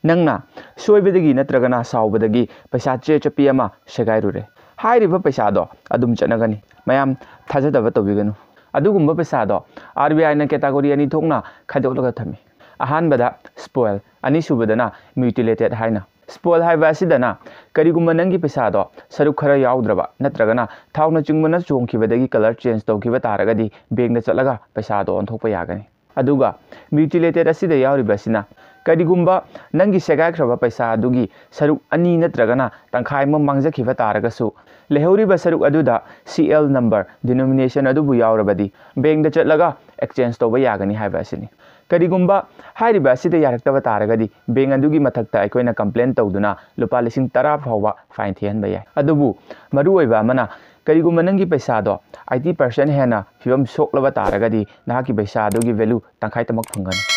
ꯅꯪꯅ ꯁꯣꯏꯕꯗꯒꯤ ꯅꯠꯇ꯭ꯔꯒꯅ ꯁꯥꯎꯕꯗꯒꯤ ꯄꯩꯁꯥ ꯆꯦ ꯆꯞꯄꯤ ꯑꯃ ꯁꯦꯒꯥꯏꯔꯨꯔꯦ ꯍꯥꯏꯔꯤꯕ ꯄꯩꯁꯥꯗꯣ ꯑꯗꯨꯝ ꯆꯠꯅꯒꯅꯤ ꯃꯌꯥꯝ ꯊꯥꯖꯗꯕ ꯇꯧꯕꯤꯒꯅꯨ ꯑꯗꯨꯒꯨꯝꯕ ꯄꯩꯁꯥꯗꯣ RBIꯅ ꯀꯦꯇꯥꯒꯣꯔꯤ ꯑꯅꯤ ꯊꯣꯛꯅ ꯈꯥꯏꯗꯣꯛꯂꯒ ꯊꯝꯃꯤ ꯑꯍꯥꯟꯕꯗ ꯁ꯭ꯄꯣꯏꯜ ꯑꯅꯤꯁꯨꯕꯗꯅ ꯃ꯭ꯌꯨꯇꯤꯂꯦꯇꯦꯗ ꯍꯥꯏꯅ ꯁ꯭ꯄꯣꯏꯜ ꯍꯥꯏꯕ ꯑꯁꯤꯗꯅ ꯀꯔꯤꯒꯨꯝꯕ ꯅꯪꯒꯤ ꯄꯩꯁꯥꯗꯣ ꯁꯔꯨꯛ ꯈꯔ ꯌꯥꯎꯗ꯭ꯔꯕ ꯅꯠꯇ꯭ꯔꯒꯅ ꯊꯥꯎꯅ ꯆꯤꯡꯕꯅ ꯆꯣꯡꯈꯤꯕꯗꯒꯤ ꯀꯂꯔ ꯆꯦꯟꯖ ꯇꯧꯈꯤꯕ ꯇꯥꯔꯒꯗꯤ ꯕꯦꯡꯗ ꯆꯠꯂꯒ ꯄꯩꯁꯥꯗꯣ ꯑꯣꯟꯊꯣꯛꯄ ꯌꯥꯒꯅꯤ ꯑꯗꯨꯒ ꯃ꯭ꯌꯨꯇꯤꯂꯦꯇꯦꯗ ꯑꯁꯤꯗ ꯌꯥꯎꯔꯤꯕ ꯑꯁꯤꯅ ꯀꯔꯤꯒꯨꯝꯕ ꯅꯪꯒꯤ ꯁꯦꯒꯥꯏꯈ꯭ꯔꯕ ꯄꯩꯁꯥ ꯑꯗꯨꯒꯤ ꯁꯔꯨꯛ ꯑꯅꯤ ꯅꯠꯇ꯭ꯔꯒꯅ ꯇꯪꯈꯥꯏ ꯑꯃ ꯃꯥꯡꯖꯈꯤꯕ ꯇꯥꯔꯒꯁꯨ ꯂꯩꯍꯧꯔꯤꯕ ꯁꯔꯨꯛ ꯑꯗꯨꯗ CL ꯅꯝꯕꯔ ꯗꯤꯅꯣꯃꯤꯅꯦꯁꯟ ꯑꯗꯨꯕꯨ ꯌꯥꯎꯔꯕꯗꯤ ꯕꯦꯡꯗ ꯆꯠꯂꯒ ꯑꯦꯛꯁꯆꯦꯟꯖ ꯇꯧꯕ ꯌꯥꯒꯅꯤ ꯍꯥꯏꯕ ꯑꯁꯤꯅꯤ ꯀꯔꯤꯒꯨꯝꯕ ꯍꯥꯏꯔꯤꯕ ꯑꯁꯤꯗ ꯌꯥꯔꯛꯇꯕ ꯇꯥꯔꯒꯗꯤ ꯕꯦꯡ ꯑꯗꯨꯒꯤ ꯃꯊꯛꯇ ꯑꯩꯈꯣꯏꯅ ꯀꯝꯄ꯭ꯂꯦꯟ ꯇꯧꯗꯨꯅ ꯂꯨꯄꯥ 10,000 ꯐꯥꯎꯕ ꯐꯥꯏꯟ ꯊꯤꯍꯟꯕ ꯌꯥꯏ ꯑꯗꯨꯕꯨ ꯃꯔꯨꯑꯣꯏꯕ ꯑꯃꯅ ꯀꯔꯤꯒꯨꯝꯕ ꯅꯪꯒꯤ ꯄꯩꯁꯥꯗꯣ 80% ꯍꯦꯟꯅ ꯐꯤꯕꯝ ꯁꯣꯛꯂꯕ ꯇꯥꯔꯒꯗꯤ ꯅꯍꯥꯛꯀꯤ ꯄꯩꯁꯥ ꯑꯗꯨꯒꯤ ꯚꯦꯂꯨ ꯇꯪꯈꯥꯏꯇꯃꯛ ꯐꯪꯒꯅꯤ